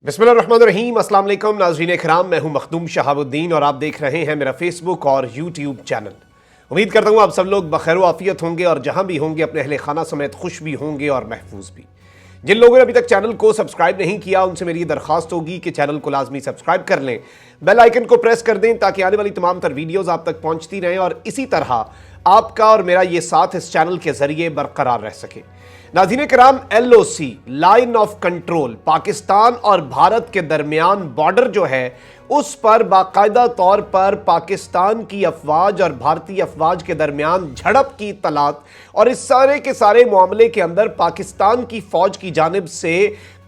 बिस्मिल्लाहिर्रहमानिर्रहीम, अस्सलाम वालेकुम नाज़रीन इकराम। मैं हूं मखदूम शहाबुद्दीन और आप देख रहे हैं मेरा फेसबुक और यूट्यूब चैनल। उम्मीद करता हूं आप सब लोग बखैर व आफियत होंगे और जहां भी होंगे अपने अहले खाना समेत खुश भी होंगे और महफूज भी। जिन लोगों ने अभी तक चैनल को सब्सक्राइब नहीं किया उनसे मेरी दरखास्त होगी कि चैनल को लाजमी सब्सक्राइब कर लें, बेल आइकन को प्रेस कर दें ताकि आने वाली तमाम तर वीडियोस आप तक पहुंचती रहें और इसी तरह आपका और मेरा ये साथ इस चैनल के जरिए बरकरार रह सके। नाज़रीन कराम, LOC line of control Pakistan और भारत के दरमियान बॉर्डर जो है उस पर बाकायदा तौर पर पाकिस्तान की अफवाज और भारतीय अफवाज के दरमियान झड़प की इत्तलात और इस सारे के सारे मामले के अंदर पाकिस्तान की फौज की जानिब से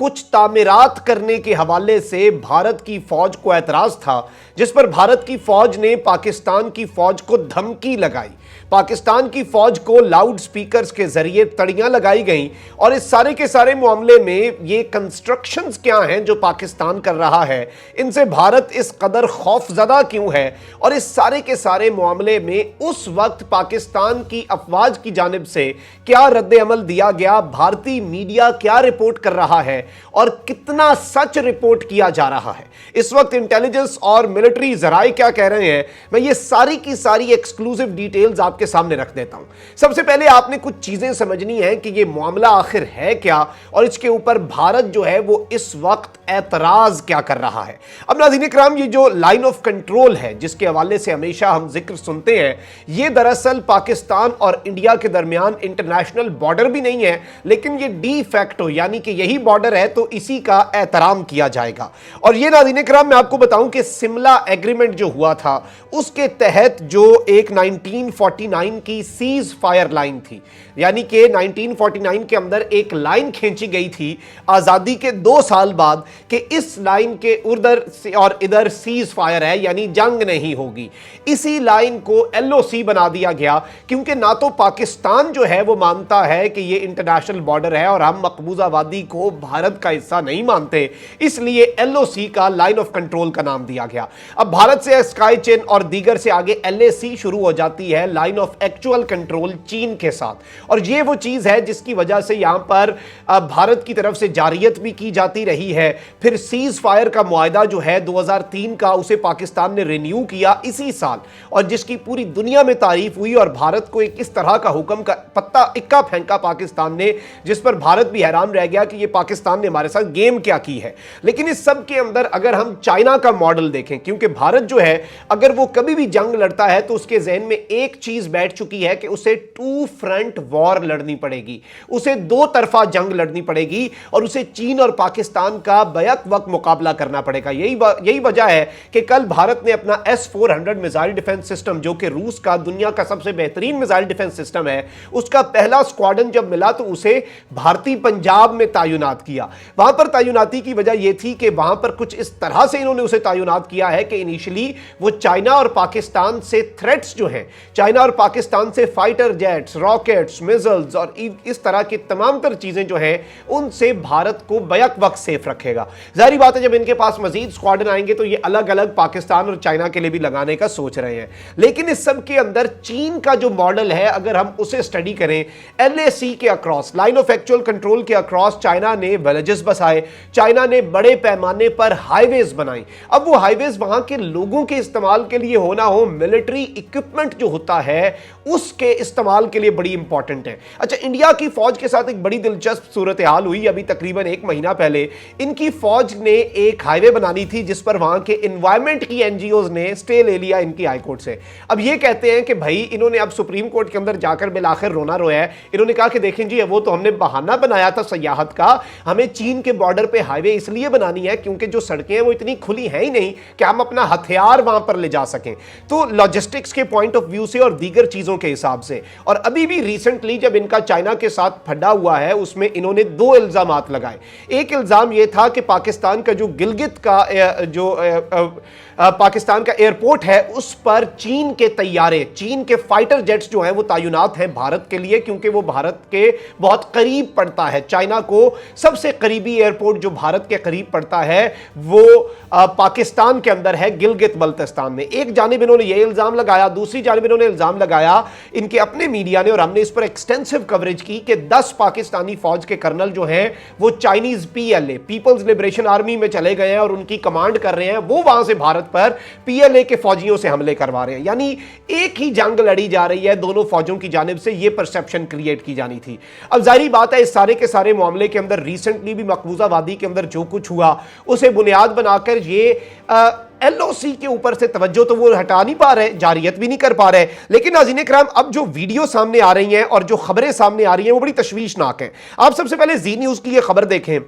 कुछ तामीरात करने के हवाले से भारत की फौज को एतराज था, जिस पर भारत की फौज ने पाकिस्तान की फौज को धमकी लगाई। पाकिस्तान की फौज को लाउड स्पीकर्स के जरिए तड़ियां लगाई गई और इस सारे के सारे मामले में ये कंस्ट्रक्शंस क्या हैं जो पाकिस्तान कर रहा है, इनसे भारत इस कदर खौफजदा क्यों है और इस सारे के सारे मामले में उस वक्त पाकिस्तान की अफवाज की जानिब से क्या रद्द अमल दिया गया, भारतीय मीडिया क्या रिपोर्ट कर रहा है और कितना सच रिपोर्ट किया जा रहा है, इस वक्त इंटेलिजेंस और मिलिट्री जराए क्या कह रहे हैं, मैं ये सारी की सारी एक्सक्लूसिव डिटेल्स आपके सामने रख देता हूं। सबसे पहले आपने कुछ चीजें समझनी है कि ये मामला आखिर है क्या और इसके ऊपर भारत जो है वो इस वक्त एतराज क्या कर रहा है। अब नाज़रीन इकराम, ये जो लाइन ऑफ कंट्रोल है जिसके हवाले से हमेशा हम जिक्र सुनते हैं, ये दरअसल पाकिस्तान और इंडिया के दरमियान इंटरनेशनल बॉर्डर भी नहीं है, लेकिन ये डी फैक्टो यानी कि यही बॉर्डर है तो इसी का एहतराम किया जाएगा। और ये नाज़रीन इकराम, मैं आपको बताऊं कि सिमला एग्रीमेंट जो हुआ था उसके तहत जो एक 1949 की सीज फायर लाइन थी, यानी कि 1949 के अंदर एक लाइन खींची गई थी आजादी के 2 साल बाद कि इस लाइन के उधर और इधर सीज फायर है यानी जंग नहीं होगी। इसी लाइन को LOC बना दिया गया क्योंकि ना तो पाकिस्तान जो है वो मानता है कि ये इंटरनेशनल बॉर्डर है और हम मकबूजा वादी को भारत का हिस्सा नहीं मानते, इसलिए LOC का लाइन ऑफ कंट्रोल का नाम दिया गया। अब भारत से स्काई चेन और दीगर से आगे LAC शुरू हो जाती है, लाइन ऑफ एक्चुअल कंट्रोल चीन के साथ। और ये वो चीज है जिसकी वजह से यहां पर भारत की तरफ से जारियत भी की जाती रही है। फिर सीज फायर का मुआहदा जो है 2003 का, उसे पाकिस्तान ने रिन्यू किया इसी साल और जिसकी पूरी दुनिया में तारीफ हुई और भारत को एक इस तरह का हुक्म का पत्ता इक्का फेंका पाकिस्तान ने, जिस पर भारत भी हैरान रह गया कि ये पाकिस्तान ने हमारे साथ गेम क्या की है। लेकिन इस सब के अंदर अगर हम चाइना का मॉडल देखें, क्योंकि भारत जो है अगर वो कभी भी जंग लड़ता है तो उसके जहन में एक चीज बैठ चुकी है कि उसे 2 फ्रंट वॉर लड़नी पड़ेगी, उसे 2 तरफा जंग लड़नी पड़ेगी और उसे चीन और पाकिस्तान का बैक वक्त मुकाबला करना पड़ेगा। यही वजह है कि कल भारत ने अपना S-400 मिसाइल डिफेंस सिस्टम, जो कि रूस का दुनिया का सबसे बेहतरीन मिसाइल डिफेंस सिस्टम है, उसका पहला स्क्वाड्रन जब मिला तो उसे भारतीय पंजाब में तैनात किया। वहां पर तैनाती की वजह यह थी कि वहां पर कुछ इस तरह से इन्होंने उसे तैनात किया है कि इनिशियली वो चाइना और पाकिस्तान से थ्रेट्स जो हैं, चाइना और पाकिस्तान से फाइटर जेट्स, रॉकेट्स, मिसाइल्स और इस तरह की तमाम तर चीजें जो हैं उनसे भारत को बैक वक्त सेफ रखेगा। जाहिर बात है जब इनके पास मजीद स्क्वाड्रन आएंगे तो ये अलग अलग पाकिस्तान और चाइना के लिए भी लगाने का सोच रहे हैं। लेकिन इस सब के अंदर चीन का जो मॉडल है अगर हम उसे स्टडी करें, LAC के across, line of actual control के अक्रॉस चाइना ने विलेजेस बसाए, चाइना ने बड़े पैमाने पर हाईवेज बनाई। अब वो हाईवेज वहां के लोगों के इस्तेमाल के लिए हो ना हो, मिलिट्री इक्विपमेंट जो होता है उसके इस्तेमाल के लिए बड़ी इंपॉर्टेंट है। अच्छा, इंडिया की फौज के साथ एक बड़ी दिलचस्प सूरत हाल हुई अभी तकरीबन 1 महीना पहले। इनकी फौज ने एक हाईवे बनानी थी जिस पर वहां के एनवायरमेंट की NGOs ने स्टे ले लिया इनकी हाईकोर्ट से। अब ये कहते हैं कि भाई इन्होंने अब सुप्रीम कोर्ट के अंदर जाकर बिलाखिर रोना रोया है। इन्होंने कहा कि देखें जी, वो तो हमने बहाना बनाया था सयाहत का, हमें चीन के बॉर्डर पे हाईवे इसलिए बनानी है क्योंकि जो सड़कें हैं वो इतनी खुली है ही नहीं कि हम अपना हथियार वहां पर ले जा सकें। तो लॉजिस्टिक्स के पॉइंट ऑफ व्यू से और दीगर चीजों के हिसाब से, और अभी भी रिसेंटली जब इनका चाइना के साथ फड्डा हुआ है उसमें इन्होंने 2 इल्जामात लगाए। एक इल्जाम यह था कि पाकिस्तान का जो गिलगित का पाकिस्तान का एयरपोर्ट है उस पर चीन के तैयारे, चीन के फाइटर जेट्स जो हैं वो तैनात हैं भारत के लिए, क्योंकि वो भारत के बहुत करीब पड़ता है। चाइना को सबसे करीबी एयरपोर्ट जो भारत के करीब पड़ता है वो पाकिस्तान के अंदर है, गिलगित बल्तिस्तान में। एक जानिब इन्होंने ये इल्जाम लगाया, दूसरी जानिब इन्होंने इल्जाम लगाया इनके अपने मीडिया ने, और हमने इस पर एक्सटेंसिव कवरेज की कि 10 पाकिस्तानी फौज के कर्नल जो हैं वो Chinese PLA, People's Liberation Army में चले गए हैं और उनकी कमांड कर रहे हैं। वो वहां से भारत पर पीएलए के फौजियों से हमले करवा रहे हैं, यानी एक ही जंग लड़ी जा रही है दोनों फौजों की जानिब से। यह परसेप्शन क्रिएट की जानी थी। अब जाहिर बात है इस सारे के सारे मामले के अंदर रिसेंटली भी मकबूजा वादी के अंदर जो कुछ हुआ उसे बुनियाद बनाकर ये एलओसी के ऊपर से तवज्जो तो वो हटा नहीं पा रहे, जारियत भी नहीं कर पा रहे। लेकिन नाज़रीन किराम, अब जो वीडियो सामने आ रही हैं और जो खबरें सामने आ रही हैं वो बड़ी तशवीशनाक हैं। आप सबसे पहले जी न्यूज की ये खबर देखें।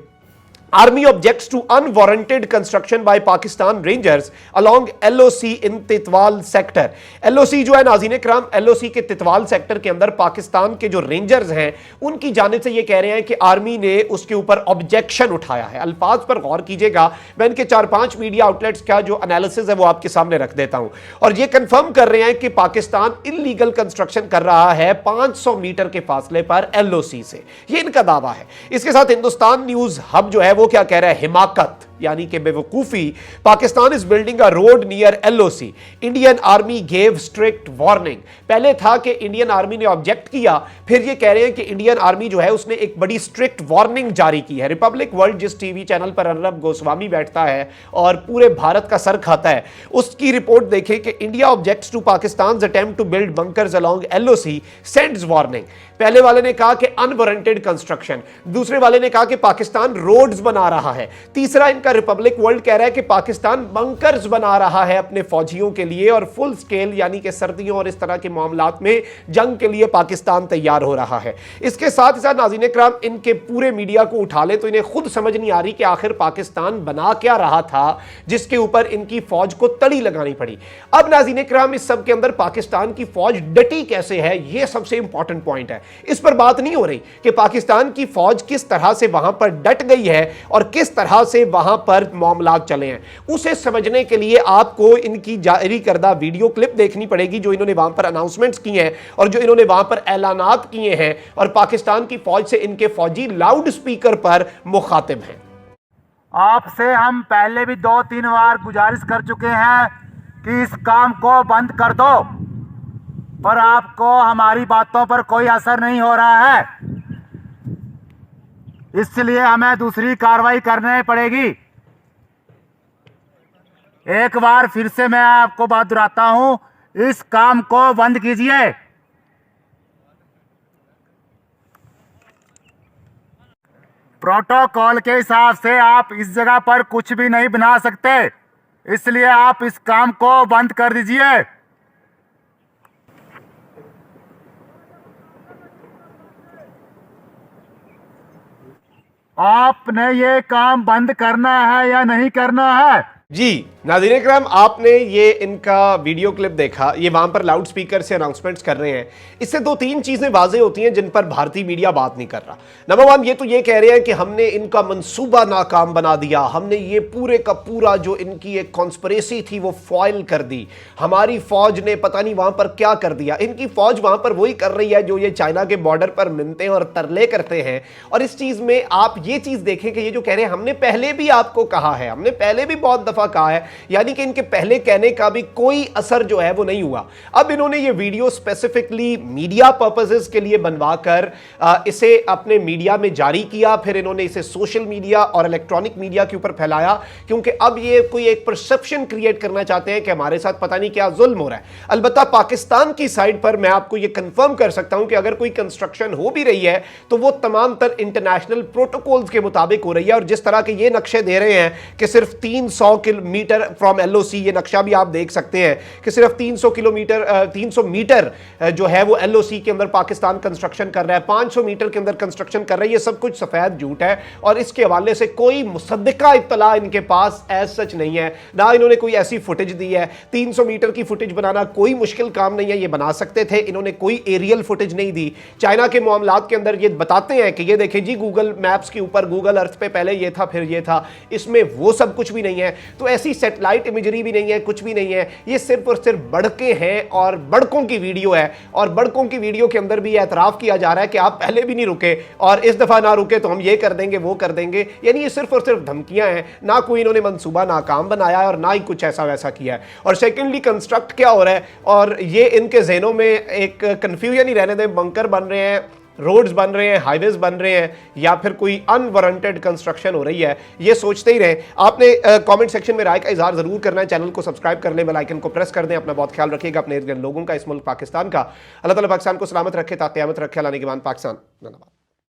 Army objects to unwarranted construction by Pakistan rangers along LOC in Titwal sector. LOC जो है नाज़रीन किराम, एलओसी के तितवाल सेक्टर के अंदर पाकिस्तान के जो रेंजर्स हैं उनकी जानिब से ये कह रहे हैं कि आर्मी ने उसके ऊपर ऑब्जेक्शन उठाया है। अल्फाज पर गौर कीजिएगा, मैं इनके 4-5 मीडिया आउटलेट्स का जो एनालिसिस है वो आपके सामने रख देता हूं, और ये कंफर्म कर रहे हैं कि पाकिस्तान इलीगल कंस्ट्रक्शन कर रहा है 500 मीटर के फासले पर एलओसी से। ये इनका दावा है। इसके साथ हिंदुस्तान न्यूज हब जो है वो क्या कह रहा है, हिमाकत यानी कि बेवकूफी, Pakistan is building a road near LOC, Indian army gave strict warning. पहले था कि इंडियन आर्मी ने ऑब्जेक्ट किया, फिर ये कह रहे हैं कि इंडियन आर्मी जो है उसने एक बड़ी स्ट्रिक्ट वार्निंग जारी की है। रिपब्लिक वर्ल्ड जिस टीवी चैनल पर अर्नब गोस्वामी बैठता है और पूरे भारत का सर खाता है, उसकी रिपोर्ट देखें कि India objects to Pakistan attempt to build bunkers along LOC, sends warning. पहले वाले ने कहा कि अनवारंटेड कंस्ट्रक्शन, दूसरे वाले ने कहा कि पाकिस्तान रोड्स बना रहा है, तीसरा इनका रिपब्लिक वर्ल्ड कह रहा है कि पाकिस्तान बंकर्स बना रहा है अपने फौजियों के लिए, और फुल स्केल यानी कि सर्दियों और इस तरह के मामलात में जंग के लिए पाकिस्तान तैयार हो रहा है। इसके साथ ही साथ नाज़रीन इकराम, इनके पूरे मीडिया को उठा ले तो इन्हें खुद समझ नहीं आ रही कि आखिर पाकिस्तान बना क्या रहा था जिसके ऊपर इनकी फौज को तड़ी लगानी पड़ी। अब नाज़रीन इकराम, इस सब के अंदर पाकिस्तान की फौज डटी कैसे है, यह सबसे इंपॉर्टेंट पॉइंट है। इस पर बात नहीं हो रही कि पाकिस्तान की फौज किस तरह से वहां पर डट गई है और किस तरह से वहां पर मामलात चले हैं। उसे समझने के लिए आपको इनकी जारी करदा वीडियो क्लिप देखनी पड़ेगी जो इन्होंने वहां पर अनाउंसमेंट्स किए हैं और जो इन्होंने वहां पर ऐलानात किए हैं, और पाकिस्तान की फौज से इनके फौजी लाउड स्पीकर पर मुखातिब हैं। आपसे हम पहले भी 2-3 बार गुजारिश कर चुके हैं कि इस काम को बंद कर दो, पर आपको हमारी बातों पर कोई असर नहीं हो रहा है, इसलिए हमें दूसरी कार्रवाई करनी पड़ेगी। एक बार फिर से मैं आपको बात दोहराता हूं, इस काम को बंद कीजिए। प्रोटोकॉल के हिसाब से आप इस जगह पर कुछ भी नहीं बना सकते, इसलिए आप इस काम को बंद कर दीजिए। आपने ये काम बंद करना है या नहीं करना है? जी नाज़रीन इकराम, आपने ये इनका वीडियो क्लिप देखा, ये वहां पर लाउड स्पीकर से अनाउंसमेंट्स कर रहे हैं। इससे 2-3 चीजें वाज़ेह होती हैं जिन पर भारतीय मीडिया बात नहीं कर रहा। नंबर 1, ये तो ये कह रहे हैं कि हमने इनका मंसूबा नाकाम बना दिया, हमने ये पूरे का पूरा जो इनकी एक कॉन्स्पिरेसी थी वो फॉइल कर दी, हमारी फौज ने पता नहीं वहां पर क्या कर दिया। इनकी फौज वहां पर वही कर रही है जो ये चाइना के बॉर्डर पर मिन्नतें और तरले करते हैं। और इस चीज में आप ये चीज देखें कि ये जो कह रहे हैं हमने पहले भी आपको कहा है, हमने पहले भी बहुत दफा कहा है, यानी कि इनके पहले कहने का भी कोई असर जो है वो नहीं हुआ। अब इन्होंने ये वीडियो स्पेसिफिकली मीडिया पर्पसेस के लिए बनवाकर इसे अपने मीडिया में जारी किया, फिर इन्होंने इसे सोशल मीडिया और इलेक्ट्रॉनिक मीडिया के ऊपर फैलाया, क्योंकि अब ये कोई एक परसेप्शन क्रिएट करना चाहते हैं कि हमारे साथ पता नहीं क्या जुल्म हो रहा है। अलबत्ता पाकिस्तान की साइड पर मैं आपको ये कंफर्म कर सकता हूं कि अगर कोई कंस्ट्रक्शन हो भी रही है तो वो तमाम तर इंटरनेशनल प्रोटोकॉल्स के मुताबिक हो रही है। और जिस तरह के ये नक्शे दे रहे हैं कि सिर्फ 300 किलोमीटर फ्रॉम एलओसी, ये नक्शा भी आप देख सकते हैं कि सिर्फ 300 मीटर जो है वो एलओसी के अंदर पाकिस्तान कंस्ट्रक्शन कर रहा है, 500 मीटर के अंदर कंस्ट्रक्शन कर रहा है। ये सब कुछ सफेद झूठ है और इसके हवाले से कोई मुसद्दिका इत्तला इनके पास एज सच नहीं है, ना इन्होंने कोई ऐसी फुटेज दी है। 300 मीटर की फुटेज बनाना कोई मुश्किल काम नहीं है, ये बना सकते थे। इन्होंने कोई एरियल फुटेज नहीं दी। चाइना के मामलात के अंदर ये बताते हैं कि ये देखें जी गूगल मैप्स के ऊपर, गूगल अर्थ पे पहले ये था फिर ये था, इसमें वो सब कुछ भी नहीं है। तो ऐसी सैटेलाइट इमेजरी भी नहीं है, कुछ भी नहीं है, ये सिर्फ और सिर्फ बड़के हैं और बड़कों की वीडियो है। और बड़कों की वीडियो के अंदर भी एतराफ़ किया जा रहा है कि आप पहले भी नहीं रुके और इस दफ़ा ना रुके तो हम ये कर देंगे वो कर देंगे। यानी ये सिर्फ और सिर्फ धमकियां हैं, ना कोई इन्होंने मंसूबा नाकाम बनाया है और ना ही कुछ ऐसा वैसा किया है। और सेकेंडली कंस्ट्रक्ट क्या हो रहा है, और ये इनके जहनों में एक कन्फ्यूजन ही रहने दें, बंकर बन रहे हैं, रोड्स बन रहे हैं, हाईवेज बन रहे हैं, या फिर कोई अनवारंटेड कंस्ट्रक्शन हो रही है, ये सोचते ही रहें। आपने कमेंट सेक्शन में राय का इजहार जरूर करना है, चैनल को सब्सक्राइब कर लें, बेल आइकन को प्रेस कर दें। अपना बहुत ख्याल रखिएगा, अपने इर्द गिर्द लोगों का, इस मुल्क पाकिस्तान का। अल्लाह ताला पाकिस्तान को सलामत रखे, ता क़यामत रखे। अल्लाह ने के बाद पाकिस्तान। धन्यवाद।